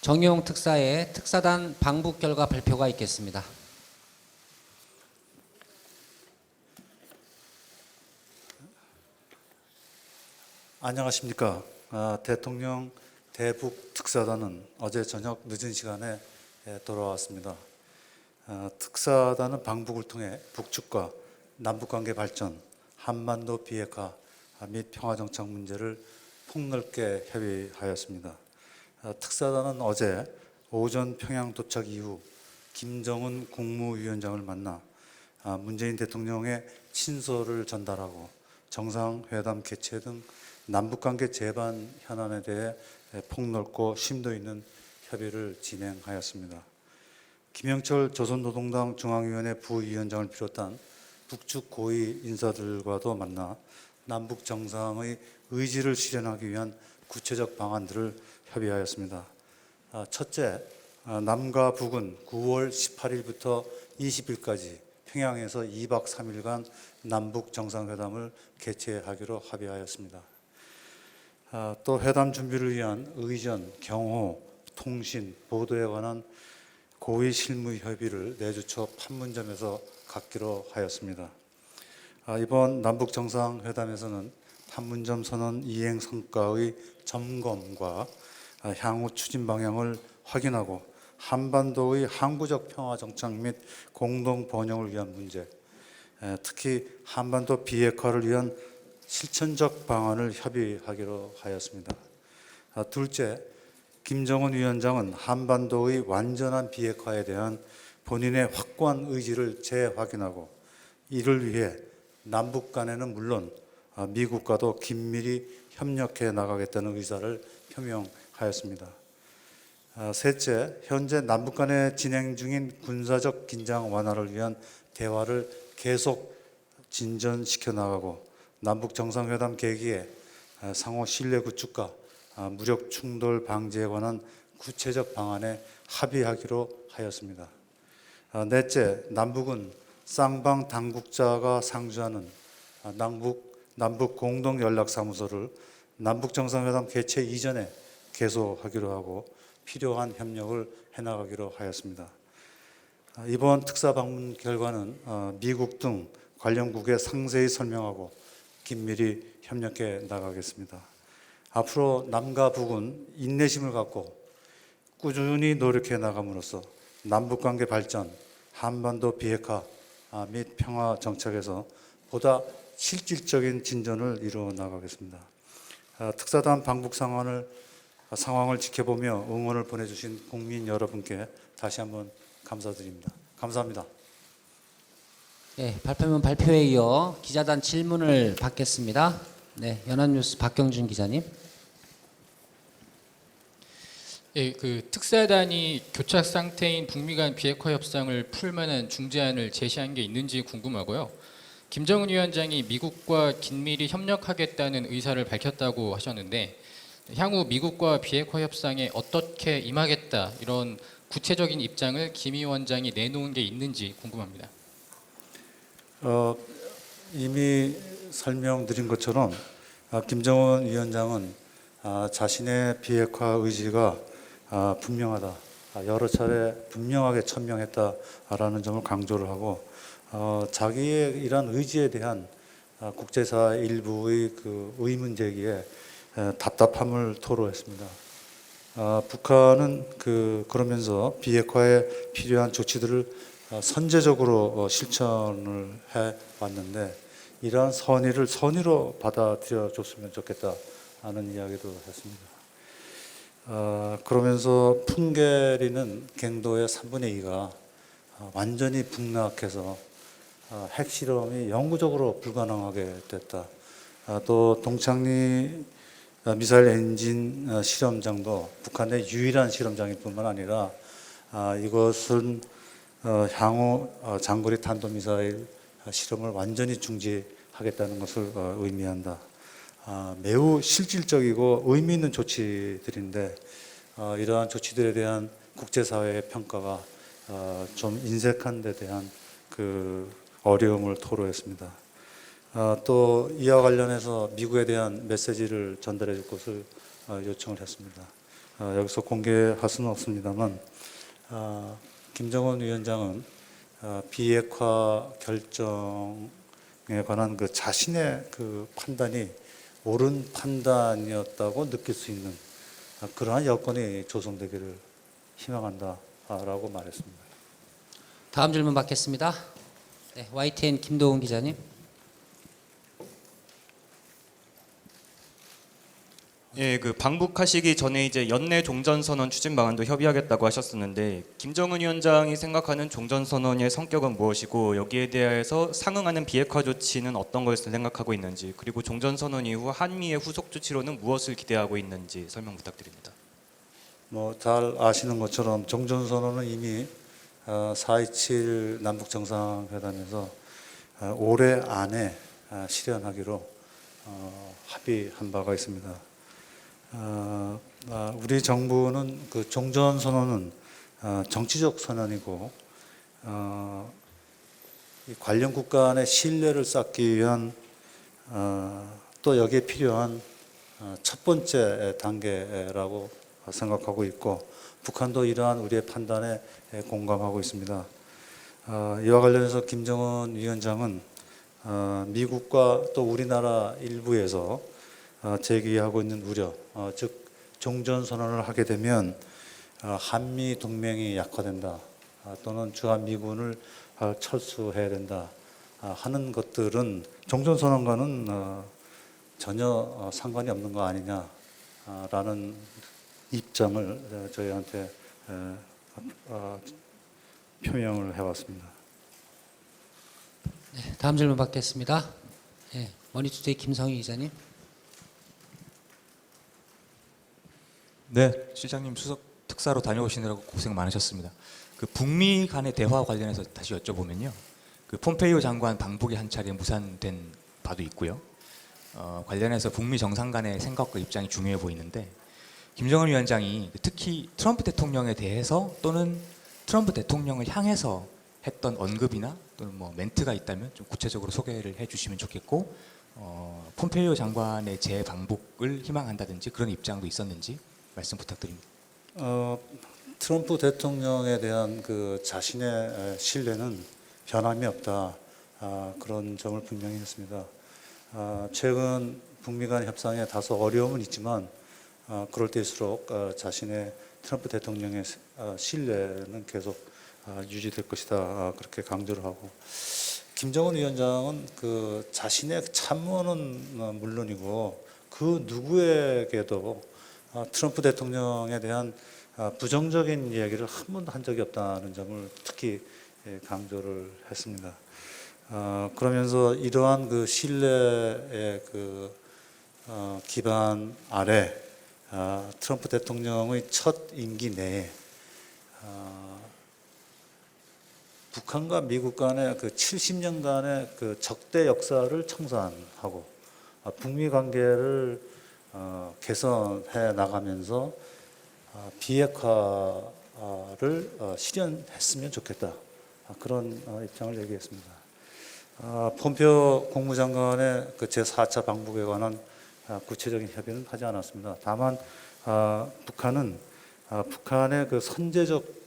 정의용 특사의 특사단 방북 결과 발표가 있겠습니다. 안녕하십니까. 대통령 대북 특사단은 어제 저녁 늦은 시간에 돌아왔습니다. 특사단은 방북을 통해 북측과 남북관계 발전, 한반도 비핵화 및 평화정착 문제를 폭넓게 협의하였습니다. 특사단은 어제 오전 평양 도착 이후 김정은 국무위원장을 만나 문재인 대통령의 친서를 전달하고 정상회담 개최 등 남북관계 재반 현안에 대해 폭넓고 심도 있는 협의를 진행하였습니다. 김영철 조선노동당 중앙위원회 부위원장을 비롯한 북측 고위 인사들과도 만나 남북 정상의 의지를 실현하기 위한 구체적 방안들을 협의하였습니다. 첫째, 남과 북은 9월 18일부터 20일까지 평양에서 2박 3일간 남북 정상회담을 개최하기로 합의하였습니다. 또 회담 준비를 위한 의전, 경호, 통신, 보도에 관한 고위 실무 협의를 내주 초 판문점에서 갖기로 하였습니다. 이번 남북 정상회담에서는 판문점 선언 이행 성과의 점검과 향후 추진 방향을 확인하고 한반도의 항구적 평화 정착 및 공동 번영을 위한 문제, 특히 한반도 비핵화를 위한 실천적 방안을 협의하기로 하였습니다. 둘째, 김정은 위원장은 한반도의 완전한 비핵화에 대한 본인의 확고한 의지를 재확인하고 이를 위해 남북 간에는 물론 미국과도 긴밀히 협력해 나가겠다는 의사를 표명하였습니다. 셋째, 현재 남북 간에 진행 중인 군사적 긴장 완화를 위한 대화를 계속 진전시켜 나가고 남북 정상회담 계기에 상호 신뢰 구축과 무력 충돌 방지에 관한 구체적 방안에 합의하기로 하였습니다. 넷째, 남북은 쌍방 당국자가 상주하는 남북 공동연락사무소를 남북 정상회담 개최 이전에 개소하기로 하고 필요한 협력을 해나가기로 하였습니다. 이번 특사 방문 결과는 미국 등 관련국에 상세히 설명하고 긴밀히 협력해 나가겠습니다. 앞으로 남과 북은 인내심을 갖고 꾸준히 노력해 나감으로써 남북관계 발전, 한반도 비핵화 및 평화 정착에서 보다 실질적인 진전을 이루어 나가겠습니다. 특사단 방북 상황을 지켜보며 응원을 보내주신 국민 여러분께 다시 한번 감사드립니다. 감사합니다. 네, 발표문 발표에 이어 기자단 질문을 받겠습니다. 네, 연합뉴스 박경준 기자님. 예, 그 특사단이 교착 상태인 북미 간 비핵화 협상을 풀 만한 중재안을 제시한 게 있는지 궁금하고요. 김정은 위원장이 미국과 긴밀히 협력하겠다는 의사를 밝혔다고 하셨는데 향후 미국과 비핵화 협상에 어떻게 임하겠다 이런 구체적인 입장을 김 위원장이 내놓은 게 있는지 궁금합니다. 이미 설명드린 것처럼 김정은 위원장은 자신의 비핵화 의지가 분명하다, 여러 차례 분명하게 천명했다라는 점을 강조를 하고 자기의 이러한 의지에 대한 국제사 일부의 그 의문 제기에 답답함을 토로했습니다. 북한은 그러면서 비핵화에 필요한 조치들을 선제적으로 실천을 해 왔는데 이러한 선의로 받아들여 줬으면 좋겠다 하는 이야기도 했습니다. 그러면서 풍계리는 갱도의 3분의 2가 완전히 북락해서 핵실험이 영구적으로 불가능하게 됐다. 또 동창리 미사일 엔진 실험장도 북한의 유일한 실험장일 뿐만 아니라 이것은 향후 장거리 탄도미사일 실험을 완전히 중지하겠다는 것을 의미한다. 매우 실질적이고 의미 있는 조치들인데 이러한 조치들에 대한 국제사회의 평가가 좀 인색한 데 대한 그 어려움을 토로했습니다. 또 이와 관련해서 미국에 대한 메시지를 전달해 줄 것을 요청을 했습니다. 여기서 공개할 수는 없습니다만 김정은 위원장은 비핵화 결정에 관한 그 자신의 그 판단이 옳은 판단이었다고 느낄 수 있는 그러한 여건이 조성되기를 희망한다라고 말했습니다. 다음 질문 받겠습니다. 네, YTN 김도훈 기자님. 예, 그 방북하시기 전에 이제 연내 종전선언 추진 방안도 협의하겠다고 하셨었는데 김정은 위원장이 생각하는 종전선언의 성격은 무엇이고 여기에 대해서 상응하는 비핵화 조치는 어떤 것을 생각하고 있는지 그리고 종전선언 이후 한미의 후속 조치로는 무엇을 기대하고 있는지 설명 부탁드립니다. 뭐 잘 아시는 것처럼 종전선언은 이미 4.27 남북 정상회담에서 올해 안에 실현하기로 합의한 바가 있습니다. 우리 정부는 그 종전선언은 정치적 선언이고 이 관련 국가 간의 신뢰를 쌓기 위한 또 여기에 필요한 첫 번째 단계라고 생각하고 있고 북한도 이러한 우리의 판단에 공감하고 있습니다. 이와 관련해서 김정은 위원장은 미국과 또 우리나라 일부에서 제기하고 있는 우려, 즉 종전선언을 하게 되면 한미 동맹이 약화된다 또는 주한미군을 철수해야 된다 하는 것들은 종전선언과는 전혀 상관이 없는 거 아니냐라는 입장을 저희한테 표명을 해왔습니다. 네, 다음 질문 받겠습니다. 네, 머니투데이 김성희 기자님. 네, 실장님 수석 특사로 다녀오시느라고 고생 많으셨습니다. 그 북미 간의 대화 관련해서 다시 여쭤보면요, 그 폼페이오 장관 방북이 한 차례 무산된 바도 있고요. 관련해서 북미 정상 간의 생각과 입장이 중요해 보이는데 김정은 위원장이 특히 트럼프 대통령에 대해서 또는 트럼프 대통령을 향해서 했던 언급이나 또는 뭐 멘트가 있다면 좀 구체적으로 소개를 해주시면 좋겠고, 폼페이오 장관의 재방북을 희망한다든지 그런 입장도 있었는지 말씀 부탁드립니다. 트럼프 대통령에 대한 그 자신의 신뢰는 변함이 없다. 그런 점을 분명히 했습니다. 최근 북미 간 협상에 다소 어려움은 있지만 그럴 때일수록 자신의 트럼프 대통령의 신뢰는 계속 유지될 것이다. 그렇게 강조를 하고 김정은 위원장은 그 자신의 참모는 물론이고 그 누구에게도 트럼프 대통령에 대한 부정적인 이야기를 한 번도 한 적이 없다는 점을 특히 강조를 했습니다. 그러면서 이러한 그 신뢰의 그 기반 아래 트럼프 대통령의 첫 임기 내에 북한과 미국 간의 그 70년간의 그 적대 역사를 청산하고 북미 관계를 개선해 나가면서 비핵화를 실현했으면 좋겠다. 그런 입장을 얘기했습니다. 폼페이오 국무장관의 그 제4차 방북에 관한 구체적인 협의는 하지 않았습니다. 다만 북한은 북한의 그 선제적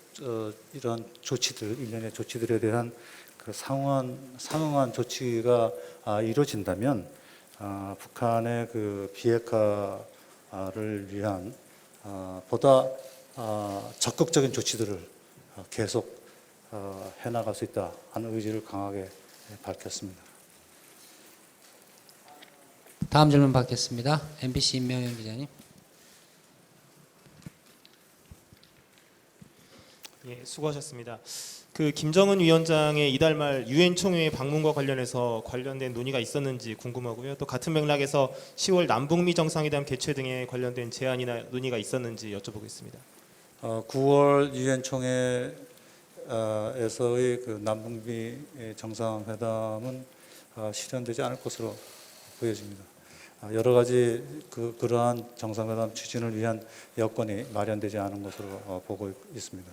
이러한 조치들, 일련의 조치들에 대한 그 상응한 조치가 이루어진다면 북한의 그 비핵화를 위한 보다 적극적인 조치들을 계속 해나갈 수 있다 하는 의지를 강하게 밝혔습니다. 다음 질문 받겠습니다. MBC 임명현 기자님. 예, 수고하셨습니다. 그 김정은 위원장의 이달 말 유엔 총회 방문과 관련해서 관련된 논의가 있었는지 궁금하고요. 또 같은 맥락에서 10월 남북미 정상회담 개최 등에 관련된 제안이나 논의가 있었는지 여쭤보겠습니다. 9월 유엔 총회에서의 그 남북미 정상회담은 실현되지 않을 것으로 보여집니다. 여러 가지 그러한 정상회담 추진을 위한 여건이 마련되지 않은 것으로 보고 있습니다.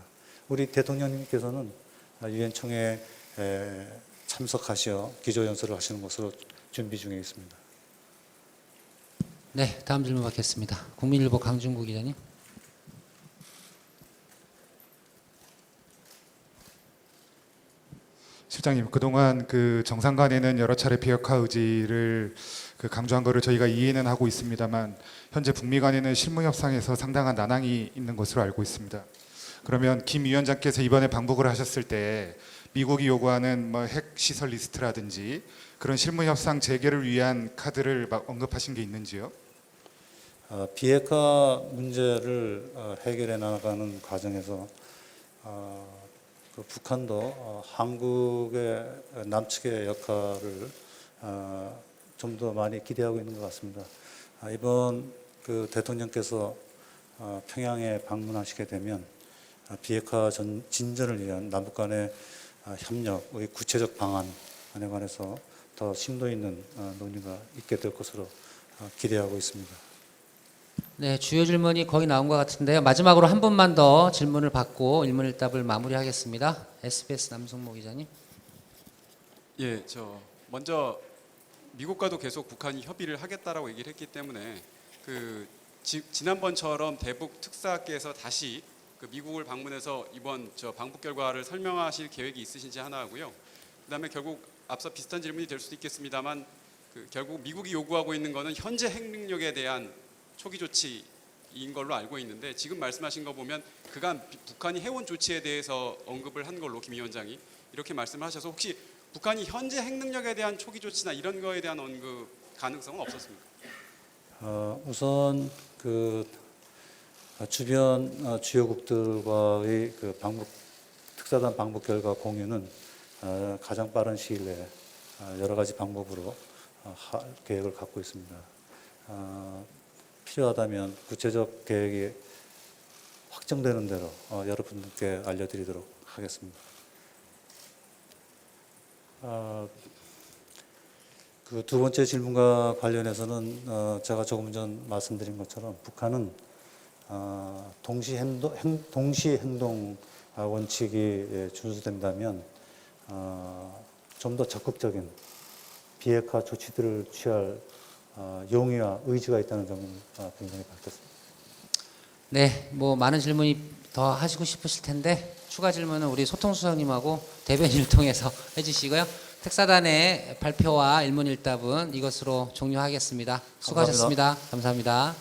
우리 대통령님께서는 유엔 총회에 참석하시어 기조연설을 하시는 것으로 준비 중에 있습니다. 네, 다음 질문 받겠습니다. 국민일보 강준구 기자님. 실장님, 그동안 그 정상 간에는 여러 차례 비핵화 의지를 강조한 거를 저희가 이해는 하고 있습니다만 현재 북미 간에는 실무 협상에서 상당한 난항이 있는 것으로 알고 있습니다. 그러면 김 위원장께서 이번에 방북을 하셨을 때 미국이 요구하는 뭐 핵 시설 리스트라든지 그런 실무 협상 재개를 위한 카드를 막 언급하신 게 있는지요? 비핵화 문제를 해결해 나가는 과정에서 그 북한도 한국의 남측의 역할을 좀 더 많이 기대하고 있는 것 같습니다. 이번 그 대통령께서 평양에 방문하시게 되면 비핵화 진전을 위한 남북 간의 협력의 구체적 방안에 관해서 더 심도 있는 논의가 있게 될 것으로 기대하고 있습니다. 네, 주요 질문이 거의 나온 것 같은데요. 마지막으로 한 분만 더 질문을 받고 일문일답을 마무리하겠습니다. SBS 남성모 기자님. 예, 저 먼저 미국과도 계속 북한이 협의를 하겠다라고 얘기를 했기 때문에 그 지난번처럼 대북 특사께서 다시 그 미국을 방문해서 이번 저 방북 결과를 설명하실 계획이 있으신지 하나 하고요. 그다음에 결국 앞서 비슷한 질문이 될 수도 있겠습니다만 그 결국 미국이 요구하고 있는 거는 현재 핵 능력에 대한 초기 조치인 걸로 알고 있는데 지금 말씀하신 거 보면 그간 북한이 해온 조치에 대해서 언급을 한 걸로 김 위원장이 이렇게 말씀을 하셔서 혹시 북한이 현재 핵 능력에 대한 초기 조치나 이런 거에 대한 언급 가능성은 없었습니까? 우선 그 주변 주요국들과의 그 특사단 방북 결과 공유는 가장 빠른 시일 내에 여러 가지 방법으로 계획을 갖고 있습니다. 필요하다면 구체적 계획이 확정되는 대로 여러분들께 알려드리도록 하겠습니다. 그 두 번째 질문과 관련해서는 제가 조금 전 말씀드린 것처럼 북한은 동시 행동 원칙이 준수된다면 좀 더 적극적인 비핵화 조치들을 취할 용의와 의지가 있다는 점을 분명히 밝혔습니다. 네, 뭐 많은 질문이 더 하시고 싶으실 텐데 추가 질문은 우리 소통수석님하고 대변인을 통해서 해주시고요. 특사단의 발표와 일문일답은 이것으로 종료하겠습니다. 수고하셨습니다. 감사합니다.